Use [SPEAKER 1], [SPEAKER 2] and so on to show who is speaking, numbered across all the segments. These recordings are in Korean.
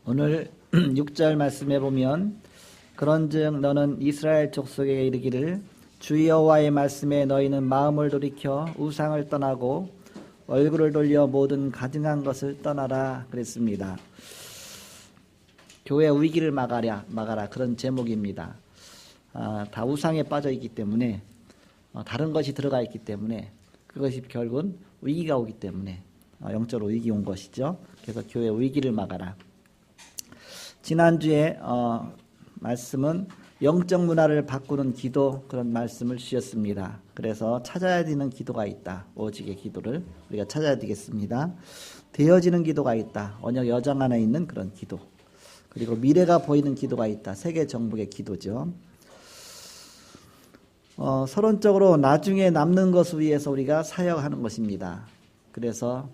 [SPEAKER 1] 오늘 6절 말씀에 보면 그런즉 너는 이스라엘 족속에게 이르기를 주 여호와의 말씀에 너희는 마음을 돌이켜 우상을 떠나고 얼굴을 돌려 모든 가증한 것을 떠나라 그랬습니다. 교회 위기를 막아라 그런 제목입니다. 다 우상에 빠져 있기 때문에 다른 것이 들어가 있기 때문에 그것이 결국은 위기가 오기 때문에 영적으로 위기 온 것이죠. 그래서 교회 위기를 막아라. 지난주에 말씀은 영적 문화를 바꾸는 기도 그런 말씀을 주셨습니다. 그래서 찾아야 되는 기도가 있다. 오직의 기도를 우리가 찾아야 되겠습니다. 되어지는 기도가 있다. 언약 여정 안에 있는 그런 기도. 그리고 미래가 보이는 기도가 있다. 세계 정복의 기도죠. 서론적으로 나중에 남는 것을 위해서 우리가 사역하는 것입니다. 그래서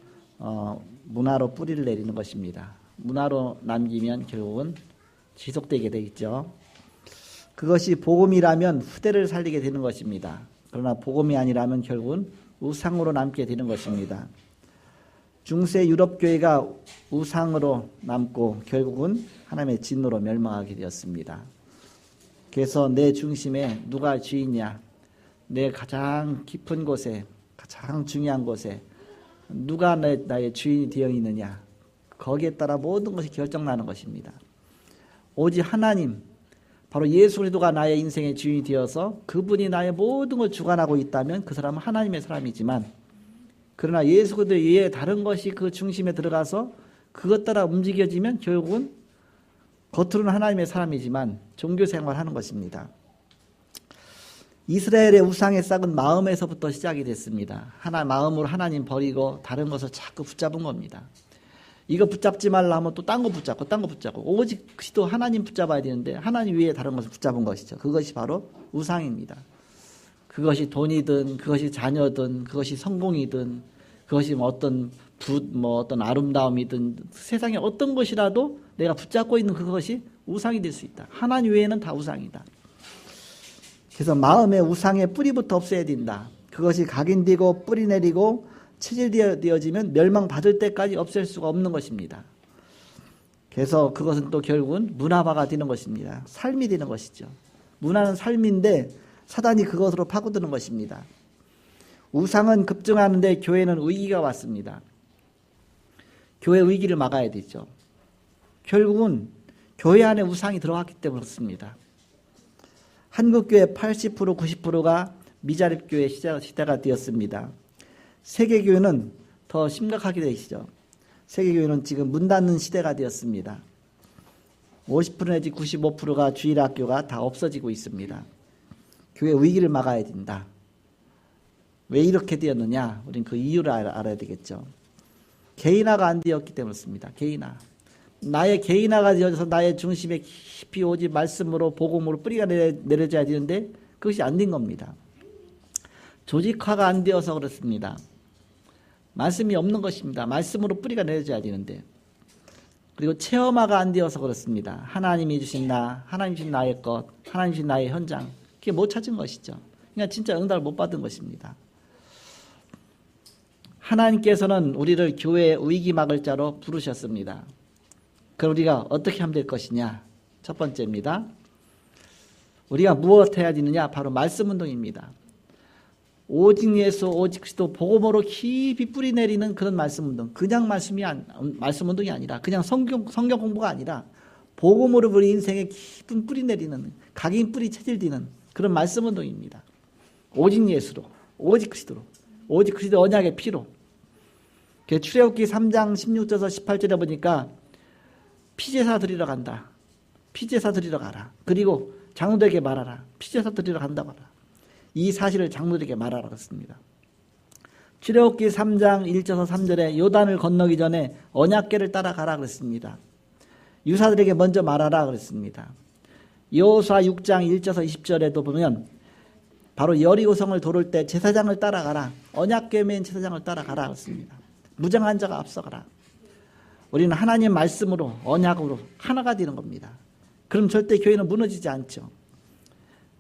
[SPEAKER 1] 문화로 뿌리를 내리는 것입니다. 문화로 남기면 결국은 지속되게 돼 있죠. 그것이 복음이라면 후대를 살리게 되는 것입니다. 그러나 복음이 아니라면 결국은 우상으로 남게 되는 것입니다. 중세 유럽 교회가 우상으로 남고 결국은 하나님의 진노로 멸망하게 되었습니다. 그래서 내 중심에 누가 주인이냐, 내 가장 깊은 곳에 가장 중요한 곳에 누가 나의 주인이 되어 있느냐, 거기에 따라 모든 것이 결정나는 것입니다. 오직 하나님, 바로 예수 그리스도가 나의 인생의 주인이 되어서 그분이 나의 모든 걸 주관하고 있다면 그 사람은 하나님의 사람이지만, 그러나 예수 그리스도 외에 다른 것이 그 중심에 들어가서 그것 따라 움직여지면 결국은 겉으로는 하나님의 사람이지만 종교 생활하는 것입니다. 이스라엘의 우상의 싹은 마음에서부터 시작이 됐습니다. 마음으로 하나님 버리고 다른 것을 자꾸 붙잡은 겁니다. 이거 붙잡지 말라 하면 또 딴 거 붙잡고 딴 거 붙잡고 오직 그리스도 하나님 붙잡아야 되는데 하나님 위에 다른 것을 붙잡은 것이죠. 그것이 바로 우상입니다. 그것이 돈이든 그것이 자녀든 그것이 성공이든 그것이 어떤 어떤 아름다움이든 세상에 어떤 것이라도 내가 붙잡고 있는 그것이 우상이 될 수 있다. 하나님 외에는 다 우상이다. 그래서 마음의 우상의 뿌리부터 없애야 된다. 그것이 각인되고 뿌리 내리고 체질되어지면 멸망받을 때까지 없앨 수가 없는 것입니다. 그래서 그것은 또 결국은 문화화가 되는 것입니다. 삶이 되는 것이죠. 문화는 삶인데 사단이 그것으로 파고드는 것입니다. 우상은 급증하는데 교회는 위기가 왔습니다. 교회 위기를 막아야 되죠. 결국은 교회 안에 우상이 들어왔기 때문에 그렇습니다. 한국교회 80% 90%가 미자립교회 시대가 되었습니다. 세계교회는 더 심각하게 되시죠. 세계교회는 지금 문 닫는 시대가 되었습니다. 50% 내지 95%가 주일학교가 다 없어지고 있습니다. 교회 위기를 막아야 된다. 왜 이렇게 되었느냐? 우리는 그 이유를 알아야 되겠죠. 개인화가 안 되었기 때문에 그렇습니다. 개인화. 나의 개인화가 되어서 나의 중심에 깊이 오지 말씀으로 복음으로 뿌리가 내려져야 되는데 그것이 안 된 겁니다. 조직화가 안 되어서 그렇습니다. 말씀이 없는 것입니다. 말씀으로 뿌리가 내려져야 되는데. 그리고 체험화가 안 되어서 그렇습니다. 하나님이 주신 하나님 주신 나의 것, 하나님 주신 나의 현장, 그게 못 찾은 것이죠. 그러니까 진짜 응답을 못 받은 것입니다. 하나님께서는 우리를 교회의 위기 막을 자로 부르셨습니다. 그럼 우리가 어떻게 하면 될 것이냐? 첫 번째입니다. 우리가 무엇 해야 되느냐? 바로 말씀 운동입니다. 오직 예수, 오직 그리스도 복음으로 깊이 뿌리 내리는 그런 말씀 운동. 그냥 말씀 운동이 아니라 그냥 성경 공부가 아니라 복음으로 우리 인생에 깊은 뿌리 내리는 각인 뿌리 체질되는 그런 말씀 운동입니다. 오직 예수로, 오직 그리스도로, 오직 그리스도 언약의 피로. 출애굽기 3장 16절에서 18절에 보니까 피제사 드리러 간다. 피제사 드리러 가라. 그리고 장로들에게 말하라. 피제사 드리러 간다고 하라. 이 사실을 장로들에게 말하라 그랬습니다. 출애굽기 3장 1절에서 3절에 요단을 건너기 전에 언약궤를 따라가라 그랬습니다. 유사들에게 먼저 말하라 그랬습니다. 여호수아 6장 1절에서 20절에도 보면 바로 여리고성을 도를 때 제사장을 따라가라. 언약궤 맨 제사장을 따라가라 그랬습니다. 무장한 자가 앞서가라. 우리는 하나님 말씀으로 언약으로 하나가 되는 겁니다. 그럼 절대 교회는 무너지지 않죠.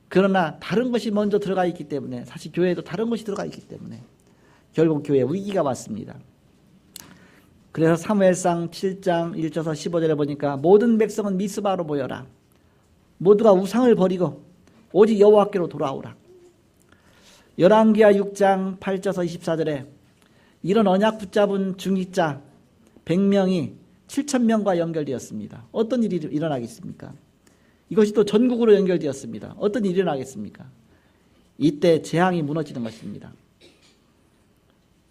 [SPEAKER 1] 그러나 다른 것이 먼저 들어가 있기 때문에 사실 교회에도 다른 것이 들어가 있기 때문에 결국 교회에 위기가 왔습니다. 그래서 사무엘상 7장 1절에서 15절에 보니까 모든 백성은 미스바로 모여라. 모두가 우상을 버리고 오직 여호와께로 돌아오라. 열왕기하 6장 8절에서 24절에 이런 언약 붙잡은 중직자 100명이 7,000명과 연결되었습니다. 어떤 일이 일어나겠습니까? 이것이 또 전국으로 연결되었습니다. 어떤 일이 일어나겠습니까? 이때 재앙이 무너지는 것입니다.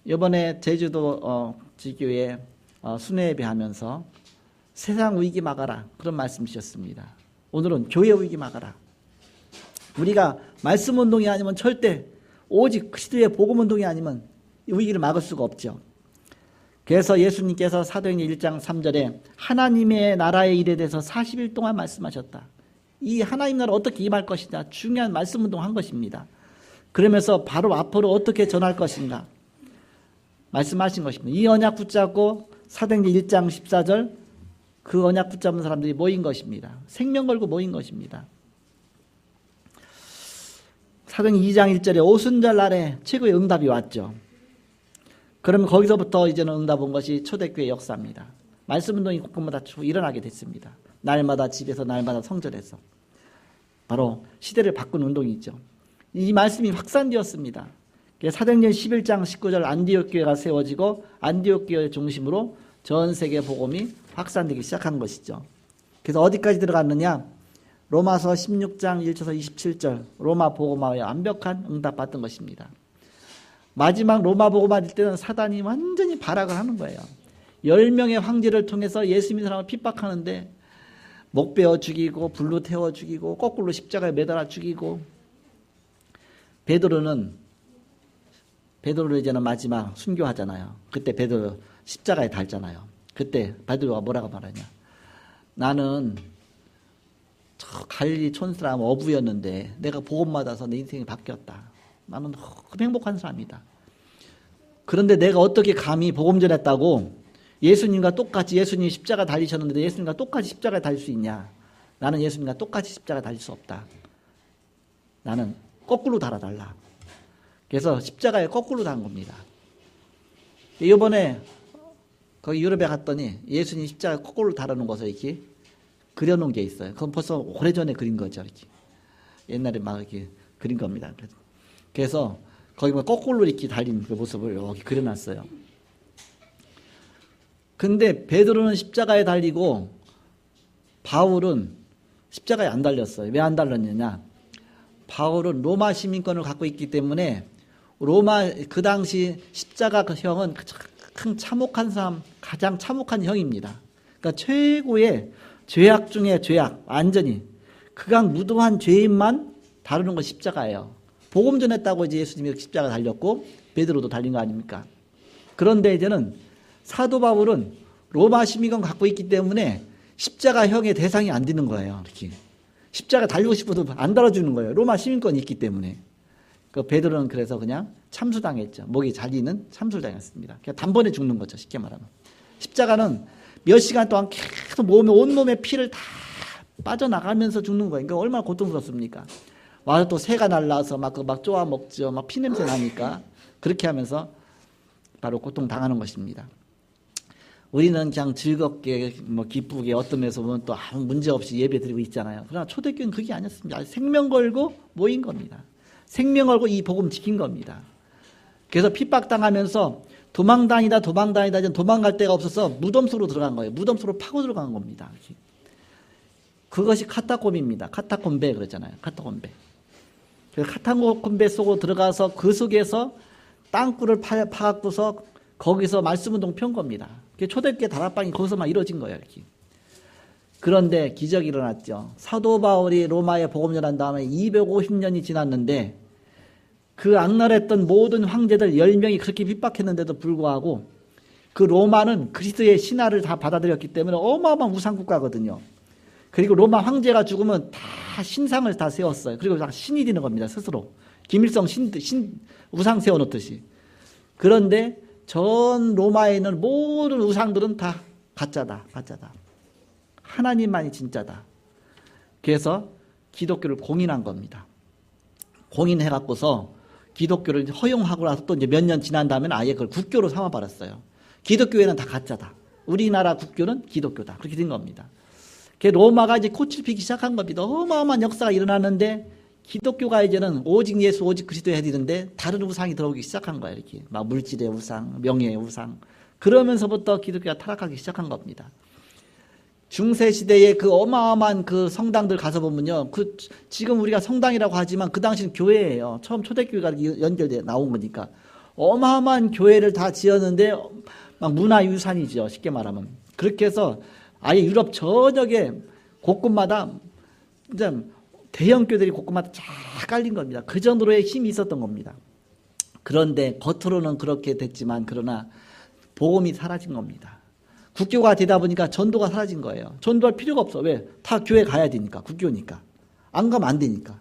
[SPEAKER 1] 이번에 제주도 지교회 순회 예배하면서 세상 위기 막아라 그런 말씀 주셨습니다. 오늘은 교회 위기 막아라. 우리가 말씀 운동이 아니면 절대 오직 그리스도의 복음 운동이 아니면 이 위기를 막을 수가 없죠. 그래서 예수님께서 사도행전 1장 3절에 하나님의 나라의 일에 대해서 40일 동안 말씀하셨다. 이 하나님 나라 어떻게 임할 것이냐 중요한 말씀 운동한 것입니다. 그러면서 바로 앞으로 어떻게 전할 것인가 말씀하신 것입니다. 이 언약 붙잡고 사도행전 1장 14절 그 언약 붙잡은 사람들이 모인 것입니다. 생명 걸고 모인 것입니다. 사도행전 2장 1절에 오순절 날에 최고의 응답이 왔죠. 그러면 거기서부터 이제는 응답 온 것이 초대교회 역사입니다. 말씀 운동이 곳곳마다 쭉 일어나게 됐습니다. 날마다 집에서 날마다 성전에서 바로 시대를 바꾼 운동이 있죠. 이 말씀이 확산되었습니다. 사도행전 11장 19절 안디옥 교회가 세워지고 안디옥 교회 중심으로 전 세계 복음이 확산되기 시작한 것이죠. 그래서 어디까지 들어갔느냐? 로마서 16장 1절에서 27절 로마 복음화에 완벽한 응답받은 것입니다. 마지막 로마 복음화 될 때는 사단이 완전히 발악을 하는 거예요. 10명의 황제를 통해서 예수 믿는 사람을 핍박하는데 목 베어 죽이고 불로 태워 죽이고 거꾸로 십자가에 매달아 죽이고 베드로를 이제는 마지막 순교하잖아요. 그때 베드로 십자가에 달잖아요. 그때 베드로가 뭐라고 말하냐? 나는 저 갈릴리 촌사람 어부였는데 내가 복음 받아서 내 인생이 바뀌었다. 나는 행복한 사람이다. 그런데 내가 어떻게 감히 복음 전했다고 예수님과 똑같이 예수님이 십자가 달리셨는데 예수님과 똑같이 십자가에 달릴 수 있냐? 나는 예수님과 똑같이 십자가 달릴 수 없다. 나는 거꾸로 달아달라. 그래서 십자가에 거꾸로 단 겁니다. 이번에 거기 유럽에 갔더니 예수님 십자가 거꾸로 달아놓은 것을 이렇게 그려놓은 게 있어요. 그건 벌써 오래전에 그린 거죠. 이렇게. 옛날에 막 이렇게 그린 겁니다. 그래서 거기 뭐 거꾸로 이렇게 달린 그 모습을 여기 그려놨어요. 근데 베드로는 십자가에 달리고 바울은 십자가에 안 달렸어요. 왜 안 달렸느냐? 바울은 로마 시민권을 갖고 있기 때문에 로마 그 당시 십자가형은 가장 참혹한 사람, 가장 참혹한 형입니다. 그러니까 최고의 죄악 중에 죄악, 완전히 극악 무도한 죄인만 다루는 건 십자가예요. 복음 전했다고 이제 예수님이 십자가 달렸고 베드로도 달린 거 아닙니까? 그런데 이제는 사도 바울은 로마 시민권 갖고 있기 때문에 십자가형의 대상이 안 되는 거예요. 이렇게 십자가 달리고 싶어도 안 달아주는 거예요. 로마 시민권이 있기 때문에. 그 베드로는 그래서 그냥 참수당했죠. 목이 잘리는 참수를 당했습니다. 그냥 단번에 죽는 거죠. 쉽게 말하면. 십자가는 몇 시간 동안 계속 온몸에 피를 다 빠져나가면서 죽는 거예요. 그러니까 얼마나 고통스럽습니까? 와서 또 새가 날라와서 막 쪼아 먹죠. 막 피냄새 나니까. 그렇게 하면서 바로 고통 당하는 것입니다. 우리는 그냥 즐겁게 기쁘게 어떤 면에서 보면 또 아무 문제 없이 예배 드리고 있잖아요. 그러나 초대교회는 그게 아니었습니다. 생명 걸고 모인 겁니다. 생명 걸고 이 복음 지킨 겁니다. 그래서 핍박당하면서 도망다니다 이제 도망갈 데가 없어서 무덤 속으로 들어간 거예요. 무덤 속으로 파고 들어간 겁니다. 그것이 카타콤입니다. 카타콤베 그러잖아요. 카타콤베. 그래서 카타콤베 속으로 들어가서 그 속에서 땅굴을 파갖고서 거기서 말씀운동 편 겁니다. 초대교회 다락방이 거기서만 이루어진 거예요. 이렇게. 그런데 기적이 일어났죠. 사도 바울이 로마에 복음 전한 다음에 250년이 지났는데 그 악랄했던 모든 황제들 10명이 그렇게 핍박했는데도 불구하고 그 로마는 그리스도의 신화를 다 받아들였기 때문에 어마어마한 우상국가거든요. 그리고 로마 황제가 죽으면 다 신상을 다 세웠어요. 그리고 다 신이 되는 겁니다. 스스로. 김일성 우상 세워놓듯이. 그런데 전 로마에 있는 모든 우상들은 다 가짜다. 하나님만이 진짜다. 그래서 기독교를 공인한 겁니다. 공인해갖고서 기독교를 허용하고 나서 또 이제 몇 년 지난 다음에 아예 그걸 국교로 삼아버렸어요. 기독교회는 다 가짜다. 우리나라 국교는 기독교다. 그렇게 된 겁니다. 로마가 이제 꽃을 피기 시작한 겁니다. 어마어마한 역사가 일어났는데 기독교가 이제는 오직 예수, 오직 그리스도 해야 되는데 다른 우상이 들어오기 시작한 거예요. 이렇게 막 물질의 우상, 명예의 우상. 그러면서부터 기독교가 타락하기 시작한 겁니다. 중세 시대에 그 어마어마한 그 성당들 가서 보면요, 지금 우리가 성당이라고 하지만 그 당시는 교회예요. 처음 초대교회가 연결돼 나온 거니까 어마어마한 교회를 다 지었는데 막 문화유산이죠. 쉽게 말하면. 그렇게 해서 아예 유럽 전역에 곳곳마다 이제 대형 교회들이 곳곳마다 쫙 깔린 겁니다. 그 정도로의 힘이 있었던 겁니다. 그런데 겉으로는 그렇게 됐지만 그러나 복음이 사라진 겁니다. 국교가 되다 보니까 전도가 사라진 거예요. 전도할 필요가 없어. 왜? 다 교회 가야 되니까. 국교니까. 안 가면 안 되니까.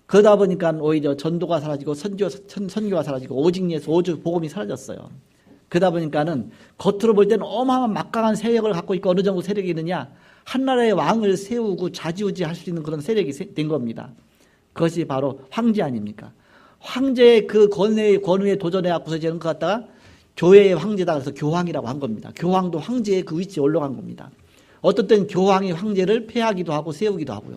[SPEAKER 1] 그러다 보니까 오히려 전도가 사라지고 선교가 사라지고 오직 예수, 오직 복음이 사라졌어요. 그러다 보니까는 겉으로 볼 때는 어마어마한 막강한 세력을 갖고 있고 어느 정도 세력이 있느냐? 한나라의 왕을 세우고 좌지우지할 수 있는 그런 세력이 된 겁니다. 그것이 바로 황제 아닙니까? 황제의 그 권위에 도전해 갖고서 이제는 그거 갖다가 교회의 황제다 그래서 교황이라고 한 겁니다. 교황도 황제의 그 위치에 올라간 겁니다. 어떤 때는 교황이 황제를 폐하기도 하고 세우기도 하고요.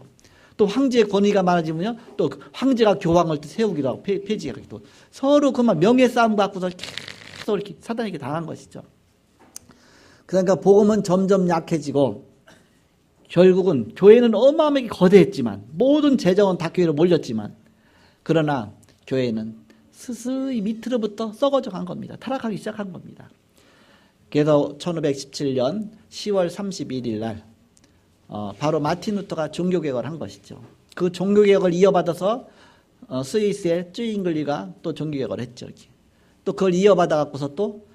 [SPEAKER 1] 또 황제의 권위가 많아지면요, 또 황제가 교황을 또 세우기도 하고 폐지하기도 하고 서로 그만 명예 싸움 갖고서 계속 이렇게 사단에게 당한 것이죠. 그러니까 복음은 점점 약해지고 결국은 교회는 어마어마하게 거대했지만 모든 재정은 다 교회로 몰렸지만 그러나 교회는 스스로 밑으로부터 썩어져 간 겁니다. 타락하기 시작한 겁니다. 그래서 1517년 10월 31일 날 바로 마틴 루터가 종교개혁을 한 것이죠. 그 종교개혁을 이어받아서 스위스의 쯔잉글리가 또 종교개혁을 했죠. 이렇게. 또 그걸 이어받아 갖고서 또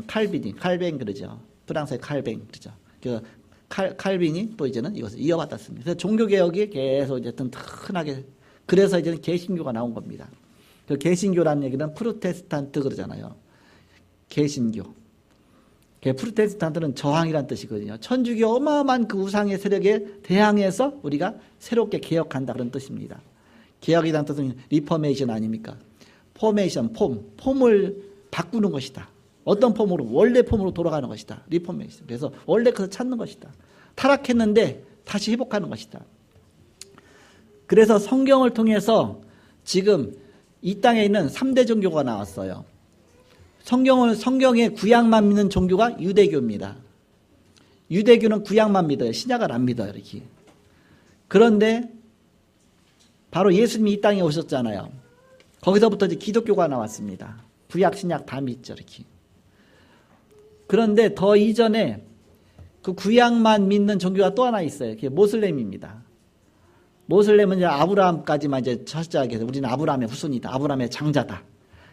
[SPEAKER 1] 칼뱅 그러죠. 프랑스의 칼뱅 그러죠. 그래서 칼빈이 또 이제는 이것을 이어받았습니다. 그래서 종교개혁이 계속 이제 튼튼하게 그래서 이제는 개신교가 나온 겁니다. 그 개신교라는 얘기는 프로테스탄트 그러잖아요. 개신교. 프로테스탄트는 저항이란 뜻이거든요. 천주교 어마어마한 그 우상의 세력에 대항해서 우리가 새롭게 개혁한다 그런 뜻입니다. 개혁이라는 뜻은 리포메이션 아닙니까? 포메이션, 폼을 바꾸는 것이다. 어떤 폼으로? 원래 폼으로 돌아가는 것이다. 리포메이션. 그래서 원래 그것을 찾는 것이다. 타락했는데 다시 회복하는 것이다. 그래서 성경을 통해서 지금 이 땅에 있는 3대 종교가 나왔어요. 성경의 구약만 믿는 종교가 유대교입니다. 유대교는 구약만 믿어요. 신약을 안 믿어요. 이렇게. 그런데 바로 예수님이 이 땅에 오셨잖아요. 거기서부터 이제 기독교가 나왔습니다. 구약, 신약 다 믿죠. 이렇게. 그런데 더 이전에 그 구약만 믿는 종교가 또 하나 있어요. 그게 모슬렘입니다. 모슬렘은 이제 아브라함까지만 이제 철저하게 해서 우리는 아브라함의 후손이다. 아브라함의 장자다.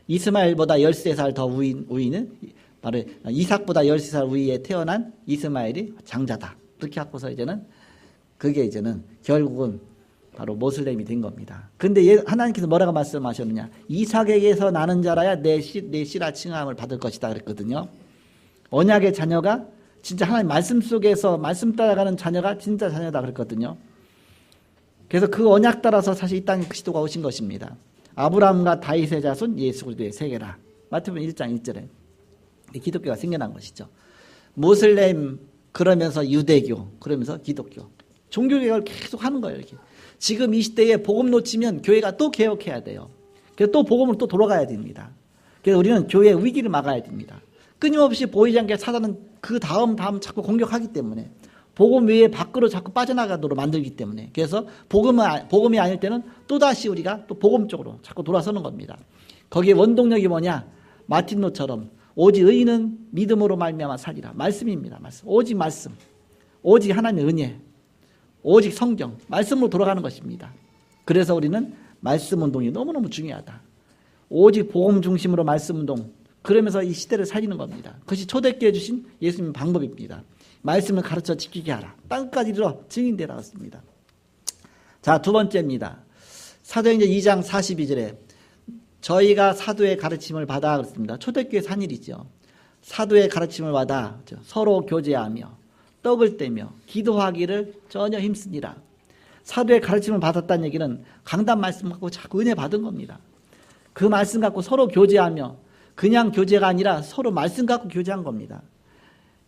[SPEAKER 1] 이스마엘보다 13살 더 우위는 바로 이삭보다 13살 우위에 태어난 이스마엘이 장자다. 그렇게 하고서 이제는 그게 이제는 결국은 바로 모슬렘이 된 겁니다. 근데 하나님께서 뭐라고 말씀하셨느냐? 이삭에게서 나는 자라야 내 씨라 칭함을 받을 것이다 그랬거든요. 언약의 자녀가 진짜 하나님 말씀 속에서 말씀 따라가는 자녀가 진짜 자녀다 그랬거든요. 그래서 그 언약 따라서 사실 이 땅에 그리스도가 오신 것입니다. 아브라함과 다윗의 자손 예수 그리스도의 세계라. 마태복음 1장 1절에 기독교가 생겨난 것이죠. 모슬렘 그러면서 유대교 그러면서 기독교. 종교개혁을 계속 하는 거예요. 이렇게. 지금 이 시대에 복음 놓치면 교회가 또 개혁해야 돼요. 그래서 또 복음으로 또 돌아가야 됩니다. 그래서 우리는 교회의 위기를 막아야 됩니다. 끊임없이 보이지 않게 사단은 그 다음 자꾸 공격하기 때문에 복음 외에 밖으로 자꾸 빠져나가도록 만들기 때문에 그래서 복음이 아닐 때는 또다시 우리가 또 복음 쪽으로 자꾸 돌아서는 겁니다. 거기에 원동력이 뭐냐? 마틴 루터처럼 오직 의인은 믿음으로 말미암아 살리라. 말씀입니다. 말씀. 오직 말씀. 오직 하나님의 은혜. 오직 성경. 말씀으로 돌아가는 것입니다. 그래서 우리는 말씀 운동이 너무너무 중요하다. 오직 복음 중심으로 말씀 운동. 그러면서 이 시대를 살리는 겁니다. 그것이 초대교회 주신 예수님의 방법입니다. 말씀을 가르쳐 지키게 하라. 땅까지 이르러 증인되라 했습니다. 자, 두 번째입니다. 사도행전 2장 42절에 저희가 사도의 가르침을 받아 그랬습니다. 초대교회 산일이죠. 사도의 가르침을 받아 서로 교제하며 떡을 떼며 기도하기를 전혀 힘쓰니라. 사도의 가르침을 받았다는 얘기는 강단 말씀 갖고 자꾸 은혜 받은 겁니다. 그 말씀 갖고 서로 교제하며 그냥 교제가 아니라 서로 말씀 갖고 교제한 겁니다.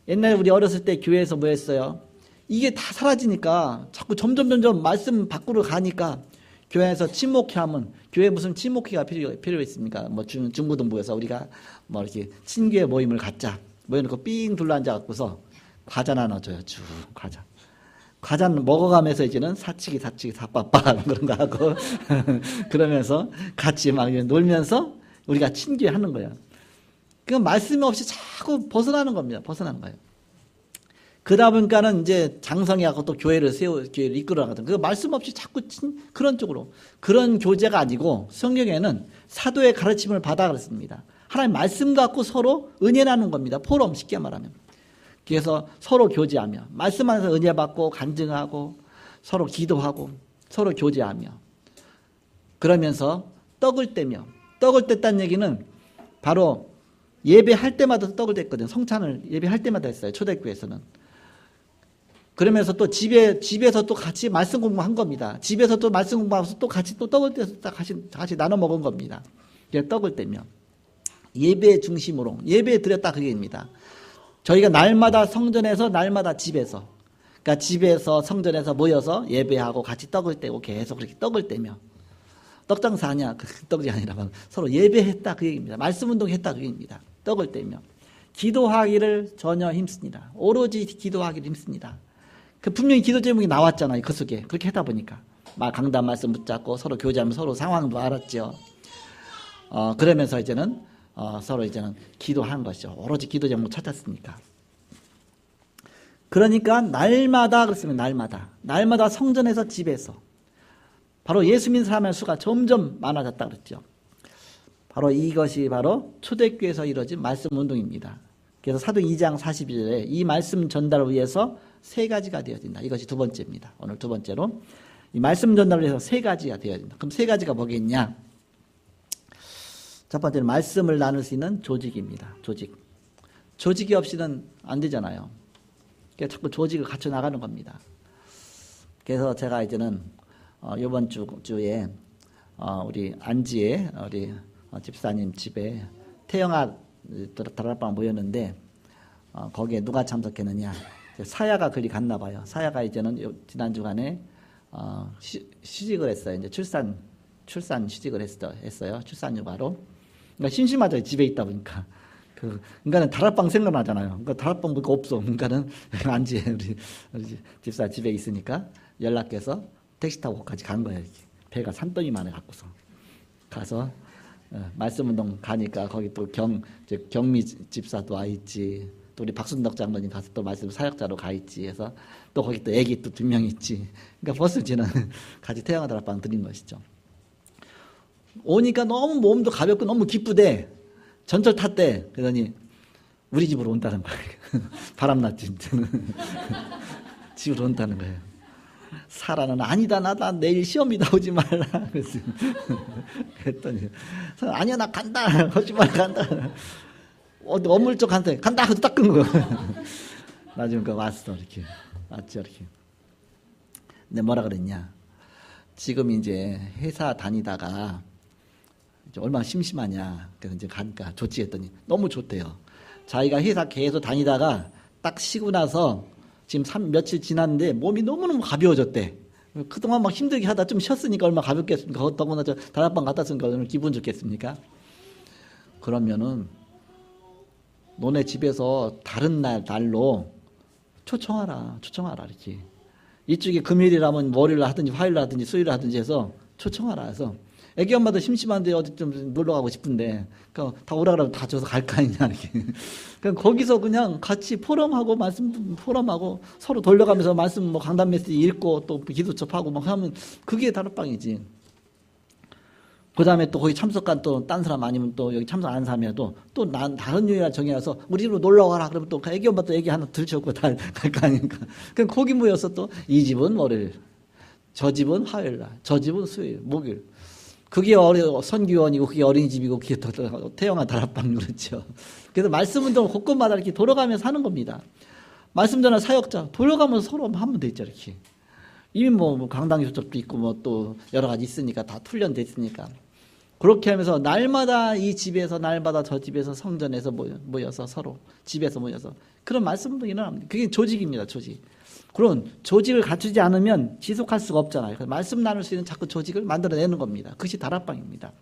[SPEAKER 1] 옛날에 우리 어렸을 때 교회에서 뭐 했어요? 이게 다 사라지니까 자꾸 점점 말씀 밖으로 가니까 교회에서 친목회 하면 교회 무슨 친목회가 필요했습니까? 뭐 중고등부에서 우리가 뭐 이렇게 친교회 모임을 갖자. 모여놓고 삥 둘러앉아 갖고서 과자 나눠줘요. 쭉 과자는 먹어가면서 이제는 사치기 사빠빠 그런 거 하고 그러면서 같이 막 놀면서 우리가 친교회 하는 거야. 그 말씀이 없이 자꾸 벗어나는 겁니다. 벗어나는 거예요. 그러다 보니까는 이제 장성해갖고 또 교회를 이끌어가거든. 그 말씀 없이 자꾸 그런 쪽으로. 그런 교제가 아니고 성경에는 사도의 가르침을 받아 그랬습니다. 하나님 말씀 갖고 서로 은혜 나누는 겁니다. 포럼 쉽게 말하면. 그래서 서로 교제하며 말씀 안에서 은혜 받고 간증하고 서로 기도하고 서로 교제하며 그러면서 떡을 떼며 떡을 뗐다는 얘기는 바로 예배할 때마다 떡을 뗐거든요. 성찬을 예배할 때마다 했어요. 초대교회에서는. 그러면서 또 집에서 또 같이 말씀 공부한 겁니다. 집에서 또 말씀 공부하면서 또 같이 또 떡을 떼서 같이 나눠 먹은 겁니다. 떡을 떼며 예배 중심으로 예배 드렸다 그 얘기입니다. 저희가 날마다 성전에서 날마다 집에서 그러니까 집에서 성전에서 모여서 예배하고 같이 떡을 떼고 계속 그렇게 떡을 떼며 떡장사 아니야. 그 떡이 아니라 서로 예배했다 그 얘기입니다. 말씀 운동했다 그 얘기입니다. 떡을 떼며 기도하기를 전혀 힘씁니다. 오로지 기도하기를 힘씁니다. 그 분명히 기도 제목이 나왔잖아요. 그 속에 그렇게 하다 보니까 강단 말씀 붙잡고 서로 교제하면 서로 상황도 알았죠. 그러면서 이제는 서로 이제는 기도한 것이죠. 오로지 기도 제목 찾았으니까. 그러니까 날마다 그렇습니다. 날마다 성전에서 집에서 바로 예수 믿는 사람의 수가 점점 많아졌다 그랬죠. 바로 이것이 바로 초대교회에서 이루어진 말씀 운동입니다. 그래서 사도행 2장 42절에 이 말씀 전달을 위해서 세 가지가 되어진다. 이것이 두 번째입니다. 오늘 두 번째로 이 말씀 전달을 위해서 세 가지가 되어진다. 그럼 세 가지가 뭐겠냐? 첫 번째는 말씀을 나눌 수 있는 조직입니다. 조직이 없이는 안 되잖아요. 그러니까 자꾸 조직을 갖춰 나가는 겁니다. 그래서 제가 이제는 이번 주에 우리 안지에 우리 집사님 집에 태영아 다락방 모였는데 거기에 누가 참석했느냐? 사야가 그리 갔나 봐요. 사야가 이제는 지난 주간에 시직을 했어요. 이제 출산 시직을 했어요. 출산 육아로. 그러니까 심심하죠. 집에 있다 보니까. 그러니까는 다락방 생각나잖아요. 그러니까 다락방 보니까 없어. 그러니까는 안지에 우리 집사 집에 있으니까 연락해서 택시 타고 거기까지 간 거예요. 이렇게. 배가 산더미만에 갖고서 가서 말씀 운동 가니까 거기 또 경미 집사도 와 있지. 또 우리 박순덕 장로님 가서 또 말씀 사역자로 가 있지. 해서 또 거기 또 애기 또 2명 있지. 그러니까 버스지는 같이 태양아 다락방 드린 것이죠. 오니까 너무 몸도 가볍고 너무 기쁘대. 전철 탔대. 그러더니 우리 집으로 온다는 거예요. 바람났지. 집으로 온다는 거예요. 사라는 아니다 나 내일 시험이다 오지 말라. 그랬더니 아니야 나 간다. 거짓말 간다. 어물 쪽 간다. 하고 딱 끈 거야. 나중에 왔어 이렇게. 왔죠 이렇게. 근데 뭐라 그랬냐? 지금 이제 회사 다니다가 이제 얼마나 심심하냐. 그래서 이제 가니까 좋지 했더니 너무 좋대요. 자기가 회사 계속 다니다가 딱 쉬고 나서 지금 며칠 지났는데 몸이 너무너무 가벼워졌대. 그동안 막 힘들게 하다 좀 쉬었으니까 얼마나 가볍겠습니까? 더구나 저 다락방 갔다 왔으니까 얼마나 기분 좋겠습니까? 그러면은 너네 집에서 다른 날로 초청하라 이렇게. 이쪽이 금요일이라면 월요일 하든지 화요일 하든지 수요일 하든지 해서 초청하라 해서 애기 엄마도 심심한데 어디 좀 놀러 가고 싶은데 다 오라 그러면 다 줘서 갈 거 아니냐 이렇게. 그냥 거기서 그냥 같이 포럼하고 말씀 포럼하고 서로 돌려가면서 말씀 뭐 강단 메시지 읽고 또 기도 접하고 막 하면 그게 다락방이지. 그 다음에 또 거기 참석한 또 딴 사람 아니면 또 여기 참석 안 하는 사람이라도 또 다른 요일날 정해서 우리 집으로 놀러 가라 그러면 또 애기 엄마 또 애기 하나 들쳐오고 다 갈 거 아닙니까. 그냥 거기 모여서 또 이 집은 월요일, 저 집은 화요일날, 저 집은 수요일, 목요일. 그게 선교원이고 그게 어린이집이고 그게 또 태영아 다락방 그렇죠. 그래서 말씀 운동을 곳곳마다 이렇게 돌아가면서 하는 겁니다. 말씀 전할 사역자 돌아가면서 서로 하면 되죠 이렇게. 이미 뭐 강당 교섭도 있고 뭐 또 여러 가지 있으니까 다 훈련돼 있으니까 그렇게 하면서 날마다 이 집에서 날마다 저 집에서 성전에서 모여서 서로 집에서 모여서 그런 말씀도 일어납니다. 그게 조직입니다. 조직. 그런 조직을 갖추지 않으면 지속할 수가 없잖아요. 말씀 나눌 수 있는 자꾸 조직을 만들어내는 겁니다. 그것이 다락방입니다.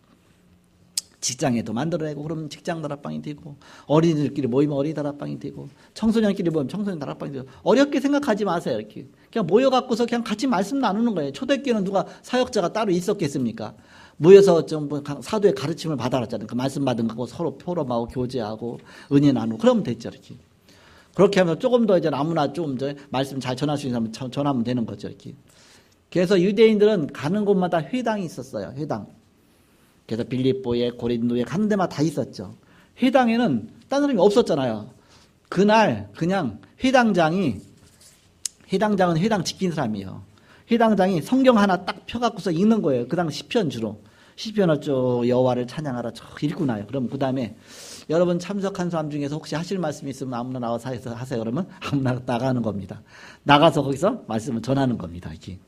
[SPEAKER 1] 직장에도 만들어내고 그러면 직장 다락방이 되고 어린이들끼리 모이면 어린이 다락방이 되고 청소년끼리 모이면 청소년 다락방이 되고 어렵게 생각하지 마세요. 이렇게 그냥 모여갖고서 그냥 같이 말씀 나누는 거예요. 초대교회는 누가 사역자가 따로 있었겠습니까? 모여서 좀 사도의 가르침을 받아놨잖아요. 그 말씀 받은 거 서로 포럼하고 교제하고 은혜 나누고 그러면 됐죠. 이렇게. 그렇게 하면 조금 더 이제 아무나 좀 말씀 잘 전할 수 있는 사람 전하면 되는 거죠. 이렇게. 그래서 유대인들은 가는 곳마다 회당이 있었어요. 회당. 그래서 빌립보에 고린도에 가는 데마다 다 있었죠. 회당에는 다른 사람이 없었잖아요. 그날 그냥 회당장은 회당 지킨 사람이에요. 회당장이 성경 하나 딱 펴갖고서 읽는 거예요. 그 당 시편 주로. 시편을 쭉 여호와를 찬양하라 쭉 읽고 나요. 그럼 그 다음에 여러분 참석한 사람 중에서 혹시 하실 말씀이 있으면 아무나 나와서 하세요. 그러면 아무나 나가는 겁니다. 나가서 거기서 말씀을 전하는 겁니다. 이렇게.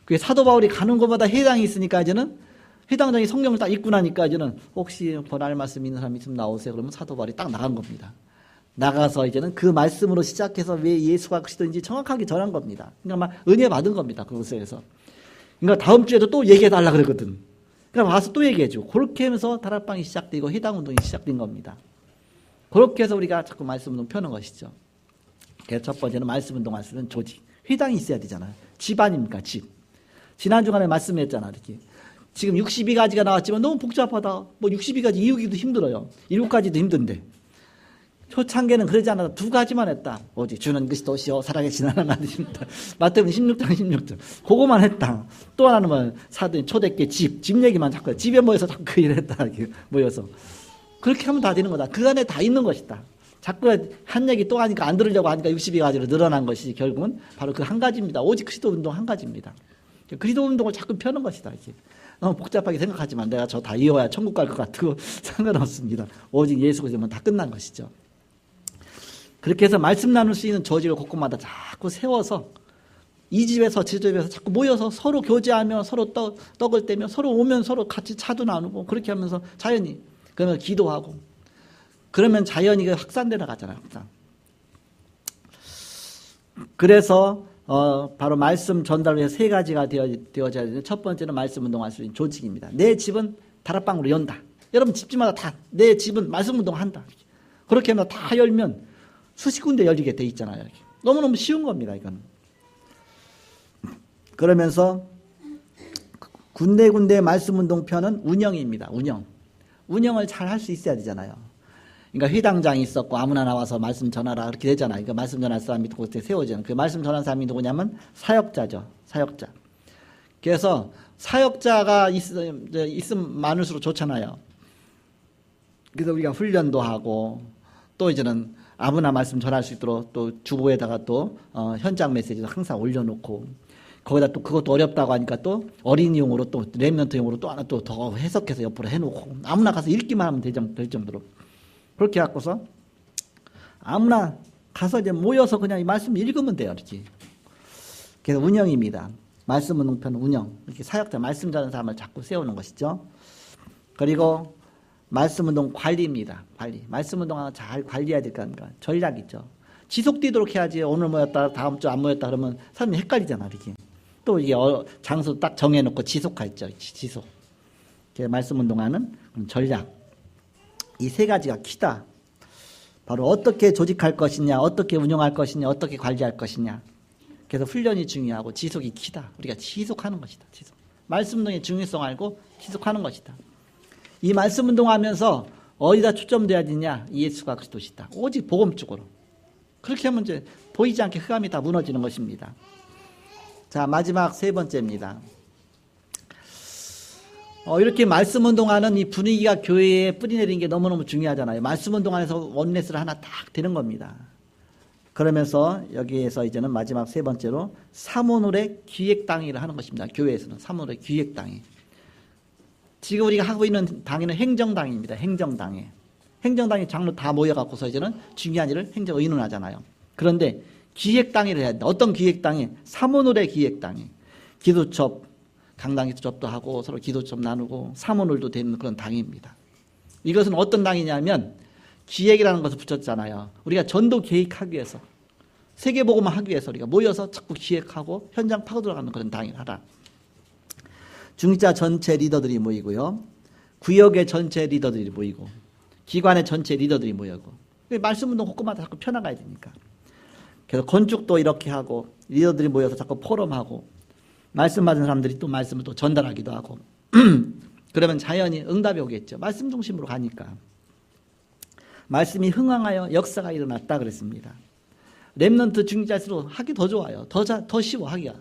[SPEAKER 1] 그게 사도 바울이 가는 곳마다 회당이 있으니까 이제는 회당장이 성경을 딱 읽고 나니까 이제는 혹시 권할 말씀 있는 사람 있으면 나오세요. 그러면 사도 바울이 딱 나간 겁니다. 나가서 이제는 그 말씀으로 시작해서 왜 예수가 그리스도인지 정확하게 전한 겁니다. 그러니까 막 은혜 받은 겁니다. 그곳에서. 그러니까 다음 주에도 또 얘기해달라 그러거든. 그러니까 와서 또 얘기해주고. 그렇게 하면서 다락방이 시작되고 회당운동이 시작된 겁니다. 그렇게 해서 우리가 자꾸 말씀운동 펴는 것이죠. 그래서 첫 번째는 말씀운동 할 수 있는 조직. 회당이 있어야 되잖아요. 집 아닙니까? 집. 지난주간에 말씀했잖아. 이렇게. 지금 62가지가 나왔지만 너무 복잡하다. 뭐 62가지 이루기도 힘들어요. 7가지도 힘든데. 초창기에는 그러지 않아도 2가지만 했다. 오직 주는 그리스도시요 사랑의 지나는 아들입니다. 마태복음 16장 16절. 그거만 했다. 또 하나는 뭐 사도인 초대교회 집 얘기만 자꾸 해. 집에 모여서 자꾸 그 일을 했다. 이렇게 모여서. 그렇게 하면 다 되는 거다. 그 안에 다 있는 것이다. 자꾸 한 얘기 또 하니까 안 들으려고 하니까 62가지로 늘어난 것이 결국은 바로 그 한 가지입니다. 오직 그리스도 운동 한 가지입니다. 그리스도 운동을 자꾸 펴는 것이다. 이렇게. 너무 복잡하게 생각하지만 내가 저 다 이어야 천국 갈 것 같고 상관없습니다. 오직 예수 그리스도면 다 끝난 것이죠. 그렇게 해서 말씀 나눌 수 있는 조직을 곳곳마다 자꾸 세워서 이 집에서 저 집에서 자꾸 모여서 서로 교제하며 서로 떡을 떼며 서로 오면 서로 같이 차도 나누고 그렇게 하면서 자연히 그러면 기도하고 그러면 자연히 확산되어 나가잖아요. 확산. 그래서 바로 말씀 전달을 위해서 3가지가 되어져야 되는데 첫 번째는 말씀 운동할 수 있는 조직입니다. 내 집은 다락방으로 연다. 여러분 집집마다 다 내 집은 말씀 운동한다. 그렇게 하면 다 열면 수십 군데 열리게 돼 있잖아요. 이렇게. 너무너무 쉬운 겁니다. 이건. 그러면서 군데군데 말씀 운동편은 운영입니다. 운영을 잘 할 수 있어야 되잖아요. 그러니까 회당장이 있었고 아무나 나와서 말씀 전하라 그렇게 되잖아요. 그러니까 말씀 전할 사람이 그때 세워지는 그 말씀 전하는 사람이 누구냐면 사역자죠. 사역자. 그래서 사역자가 있으면 많을수록 좋잖아요. 그래서 우리가 훈련도 하고 또 이제는 아무나 말씀 전할 수 있도록 또 주보에다가 또 현장 메시지도 항상 올려놓고 거기다 또 그것도 어렵다고 하니까 또 어린이용으로 또 렘넌트용으로 또 하나 또 더 해석해서 옆으로 해놓고 아무나 가서 읽기만 하면 될 정도로 그렇게 갖고서 아무나 가서 이제 모여서 그냥 이 말씀 읽으면 돼요. 이렇게. 그래서 운영입니다. 말씀 운동편 운영. 이렇게 사역자 말씀 전하는 사람을 자꾸 세우는 것이죠. 그리고 말씀 운동 관리입니다. 관리. 말씀 운동 잘 관리해야 될 거니까 전략 있죠. 지속되도록 해야지. 오늘 모였다 다음 주 안 모였다 그러면 사람이 헷갈리잖아. 이렇게. 또 이게 장소 딱 정해놓고 지속하죠. 지속. 말씀 운동하는 전략. 이 3가지가 키다. 바로 어떻게 조직할 것이냐, 어떻게 운영할 것이냐, 어떻게 관리할 것이냐. 그래서 훈련이 중요하고 지속이 키다. 우리가 지속하는 것이다. 지속. 말씀 운동의 중요성 알고 지속하는 것이다. 이 말씀 운동하면서 어디다 초점돼야 되냐? 예수가 그리스도시다. 오직 복음 쪽으로. 그렇게 하면 이제 보이지 않게 흑암이 다 무너지는 것입니다. 자, 마지막 3번째입니다. 이렇게 말씀 운동하는 이 분위기가 교회에 뿌리내리는 게 너무너무 중요하잖아요. 말씀 운동 안에서 원네스를 하나 딱 되는 겁니다. 그러면서 여기에서 이제는 마지막 3번째로 사모노래 기획당회를 하는 것입니다. 교회에서는 사모노래 기획당회. 지금 우리가 하고 있는 당회는 행정당입니다. 행정당회. 행정당회 장로 다 모여갖고서 이제는 중요한 일을 행정 의논하잖아요. 그런데 기획당회를 해야 돼. 어떤 기획당회? 사모노래 기획당회. 기도첩, 강당 접도 하고 서로 기도 좀 나누고 사모늘도 되는 그런 당입니다. 이것은 어떤 당이냐면 기획이라는 것을 붙였잖아요. 우리가 전도 계획하기 위해서 세계복음을 하기 위해서 우리가 모여서 자꾸 기획하고 현장 파고 들어가는 그런 당이라. 중직자 전체 리더들이 모이고요. 구역의 전체 리더들이 모이고 기관의 전체 리더들이 모이고 말씀운동 곳곳마다 자꾸 펴나가야 되니까. 그래서 건축도 이렇게 하고 리더들이 모여서 자꾸 포럼하고 말씀 받은 사람들이 또 말씀을 또 전달하기도 하고 그러면 자연히 응답이 오겠죠. 말씀 중심으로 가니까. 말씀이 흥황하여 역사가 일어났다 그랬습니다. 렘넌트 중직자일수록 하기 더 좋아요. 더 쉬워 하기가.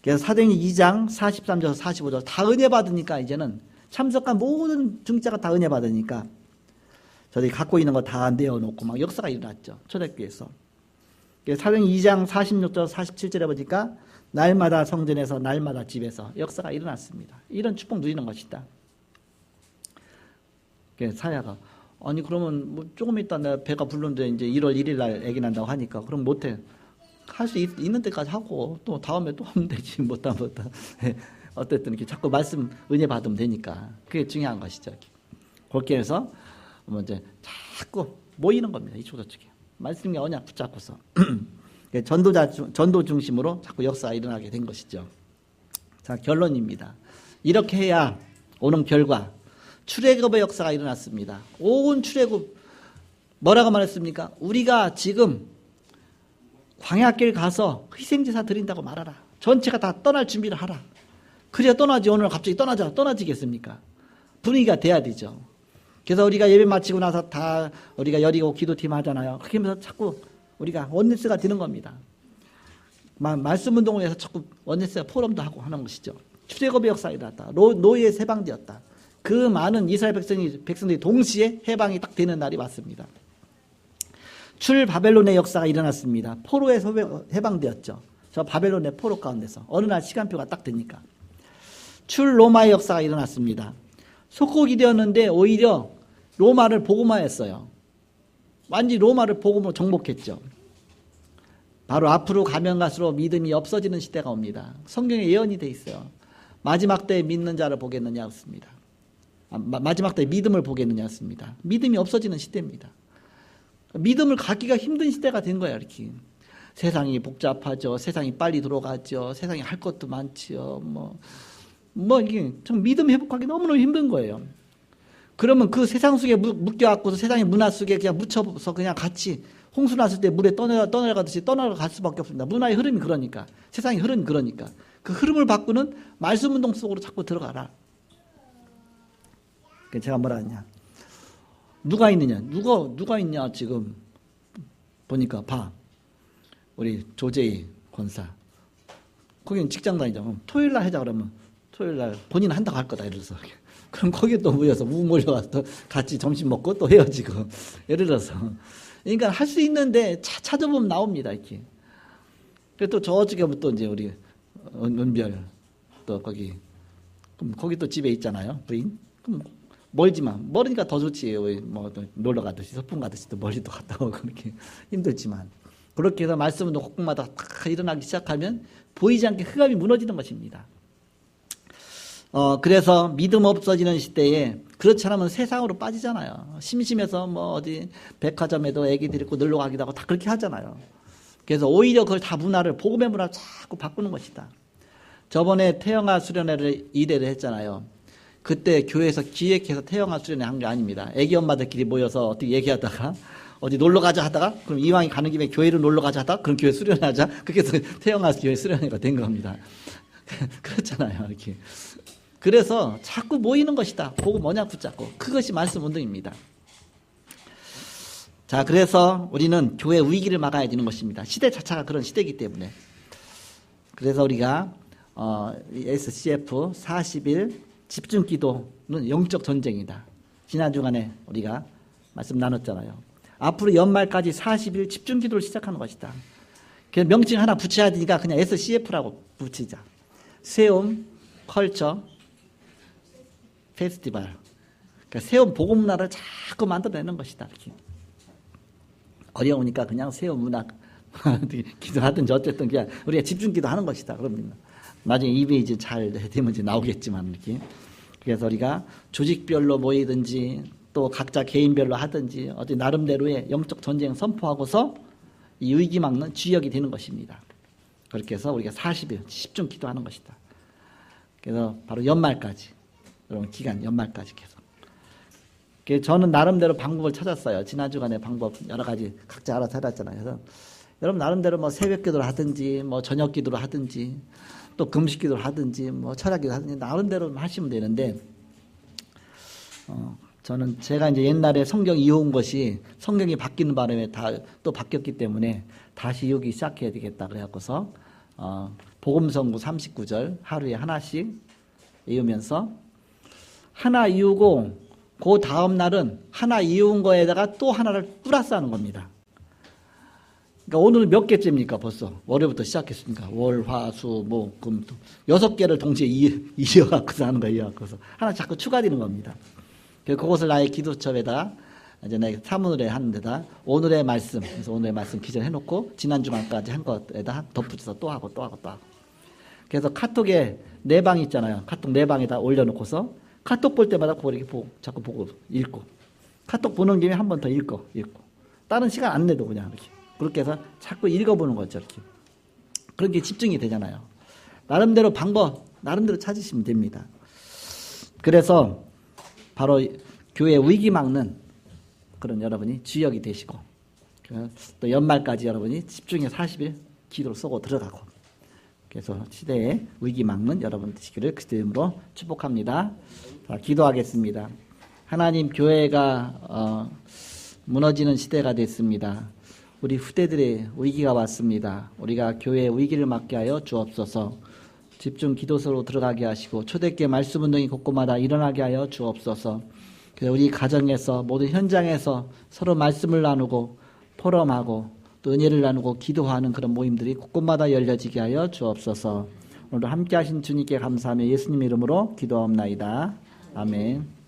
[SPEAKER 1] 그래서 사도행전 2장 43절 45절 다 은혜 받으니까 이제는 참석한 모든 중직자가 다 은혜 받으니까 저들이 갖고 있는 거 다 내어놓고 막 역사가 일어났죠. 초대교회에서. 사도행전 2장 46절 47절에 보니까 날마다 성전에서 날마다 집에서 역사가 일어났습니다. 이런 축복 누리는 것이다. 사야가 아니 그러면 뭐 조금 있다 내가 배가 부르는데 이제 1월 1일 날 애기 난다고 하니까 그럼 못해. 할 수 있는 때까지 하고 또 다음에 또 하면 되지 못다. 어쨌든 이렇게 자꾸 말씀 은혜 받으면 되니까 그게 중요한 것이죠. 그렇게 해서 뭐 이제 자꾸 모이는 겁니다. 이쪽 저쪽에 말씀의 언약 붙잡고서 전도 중심으로 자꾸 역사가 일어나게 된 것이죠. 자, 결론입니다. 이렇게 해야 오는 결과 출애굽의 역사가 일어났습니다. 온 출애굽 뭐라고 말했습니까? 우리가 지금 광야길 가서 희생제사 드린다고 말하라. 전체가 다 떠날 준비를 하라. 그래야 떠나지. 오늘 갑자기 떠나지겠습니까? 분위기가 돼야 되죠. 그래서 우리가 예배 마치고 나서 다 우리가 여리고 기도팀 하잖아요. 그렇게 하면서 자꾸 우리가 원네스가 되는 겁니다. 말씀 운동을 해서 자꾸 원네스가 포럼도 하고 하는 것이죠. 출애굽의 역사가 일어났다. 노예에 해방되었다. 그 많은 이스라엘 백성들이 동시에 해방이 딱 되는 날이 왔습니다. 출 바벨론의 역사가 일어났습니다. 포로에서 해방되었죠. 저 바벨론의 포로 가운데서 어느 날 시간표가 딱 되니까. 출 로마의 역사가 일어났습니다. 속국이 되었는데 오히려 로마를 복음화했어요. 완전히 로마를 복음으로 정복했죠. 바로 앞으로 가면 갈수록 믿음이 없어지는 시대가 옵니다. 성경에 예언이 돼 있어요. 마지막 때에 믿는 자를 보겠느냐였습니다. 마지막 때에 믿음을 보겠느냐였습니다. 믿음이 없어지는 시대입니다. 믿음을 갖기가 힘든 시대가 된 거예요. 이렇게 세상이 복잡하죠. 세상이 빨리 돌아가죠. 세상에 할 것도 많지요. 이게 좀 믿음 회복하기 너무너무 힘든 거예요. 그러면 그 세상 속에 묶여갖고서 세상의 문화 속에 그냥 묻혀서 그냥 같이 홍수 났을 때 물에 떠내려가듯이 떠나갈 수밖에 없습니다. 문화의 흐름이 그러니까. 세상의 흐름이 그러니까. 그 흐름을 바꾸는 말씀 운동 속으로 자꾸 들어가라. 제가 뭐라 하냐. 누가 있느냐. 누가 있냐 지금. 보니까 봐. 우리 조재희 권사. 거기는 직장 다니잖아. 토요일날 하자 그러면 토요일날 본인 한다고 할 거다. 이래서. 그럼 거기에 또 모여서 몰려가서 또 같이 점심 먹고 또 헤어지고. 예를 들어서. 그러니까 할 수 있는데 찾아보면 나옵니다. 이렇게. 그리고 또 저쪽에 또 이제 우리 은별 또 거기. 그럼 거기 또 집에 있잖아요. 부인. 그럼 멀지만 멀으니까 더 좋지. 뭐 놀러 가듯이 소풍 가듯이 또 멀리도 갔다 오고 그렇게 힘들지만 그렇게 해서 말씀은 곳곳마다 다 일어나기 시작하면 보이지 않게 흑암이 무너지는 것입니다. 그래서 믿음 없어지는 시대에 그렇지 않으면 세상으로 빠지잖아요. 심심해서 어디 백화점에도 애기 데리고 놀러 가기도 하고 다 그렇게 하잖아요. 그래서 오히려 그걸 다 문화를 복음의 문화를 자꾸 바꾸는 것이다. 저번에 태영아 수련회를 2대를 했잖아요. 그때 교회에서 기획해서 태영아 수련회 한 게 아닙니다. 애기 엄마들끼리 모여서 어떻게 얘기하다가 어디 놀러 가자 하다가 그럼 이왕이 가는 김에 교회로 놀러 가자 하다가 그럼 교회 수련회 하자. 그렇게 해서 태영아 교회 수련회가 된 겁니다. 그렇잖아요. 이렇게. 그래서 자꾸 모이는 것이다. 보고 뭐냐 붙잡고. 그것이 말씀 운동입니다. 자, 그래서 우리는 교회 위기를 막아야 되는 것입니다. 시대 자체가 그런 시대이기 때문에. 그래서 우리가 SCF 40일 집중 기도는 영적 전쟁이다. 지난 주간에 우리가 말씀 나눴잖아요. 앞으로 연말까지 40일 집중 기도를 시작하는 것이다. 그래서 명칭 하나 붙여야 되니까 그냥 SCF라고 붙이자. 세움 컬처 페스티벌. 그러니까 세움 복음 문화를 자꾸 만들어내는 것이다. 이렇게. 어려우니까 그냥 세움 문화 기도하든지 어쨌든 그냥 우리가 집중 기도하는 것이다. 그럽니다. 나중에 입에 이제 잘 되면 이제 나오겠지만 이렇게. 그래서 우리가 조직별로 모이든지 또 각자 개인별로 하든지 어디 나름대로의 영적 전쟁 선포하고서 이 위기 막는 주역이 되는 것입니다. 그렇게 해서 우리가 40일 집중 기도하는 것이다. 그래서 바로 연말까지, 여러분 기간 연말까지 계속. 그래서 저는 나름대로 방법을 찾았어요. 지난 주간에 방법 여러 가지 각자 알아서 해놨잖아요. 그래서 여러분 나름대로 뭐 새벽 기도를 하든지 뭐 저녁 기도를 하든지 또 금식 기도를 하든지 뭐 철학 기도를 하든지 나름대로 하시면 되는데 저는 제가 이제 옛날에 성경 이어온 것이 성경이 바뀌는 바람에 다 또 바뀌었기 때문에 다시 이어기 시작해야 되겠다 그래갖고서 복음성구 39절 하루에 하나씩 이으면서 하나 이우고 그 다음 날은 하나 이은 거에다가 또 하나를 플러스 하는 겁니다. 그러니까 오늘은 몇 개째입니까 벌써? 월요일부터 시작했으니까 월, 화, 수, 목, 금, 토 6개를 동시에 이어갖고서 하는 거예요. 이어갖고서 하나 자꾸 추가되는 겁니다. 그것을 나의 기도첩에다 이제 내 사문으로 하는 데다 오늘의 말씀, 그래서 오늘의 말씀 기재해놓고 지난 주간까지 한 것에다 덧붙여서 또 하고. 그래서 카톡에 내 방 있잖아요. 카톡 내 방에다 올려놓고서 카톡 볼 때마다 그걸 이렇게 자꾸 보고 읽고 카톡 보는 김에 한 번 더 읽고 다른 시간 안 내도 그냥 이렇게 그렇게 해서 자꾸 읽어보는 거죠. 이렇게 그런 게 집중이 되잖아요. 나름대로 방법 나름대로 찾으시면 됩니다. 그래서 바로 교회 위기 막는 그런 여러분이 주역이 되시고 또 연말까지 여러분이 집중해 40일 기도를 쏘고 들어가고 그래서 시대에 위기 막는 여러분 되시기를 그리스도의 이름으로 축복합니다. 자, 기도하겠습니다. 하나님 교회가 무너지는 시대가 됐습니다. 우리 후대들의 위기가 왔습니다. 우리가 교회의 위기를 막게 하여 주옵소서. 집중 기도소로 들어가게 하시고 초대교회 말씀 운동이 곳곳마다 일어나게 하여 주옵소서. 우리 가정에서 모든 현장에서 서로 말씀을 나누고 포럼하고 또 은혜를 나누고 기도하는 그런 모임들이 곳곳마다 열려지게 하여 주옵소서. 오늘도 함께 하신 주님께 감사하며 예수님 이름으로 기도하옵나이다. 아멘.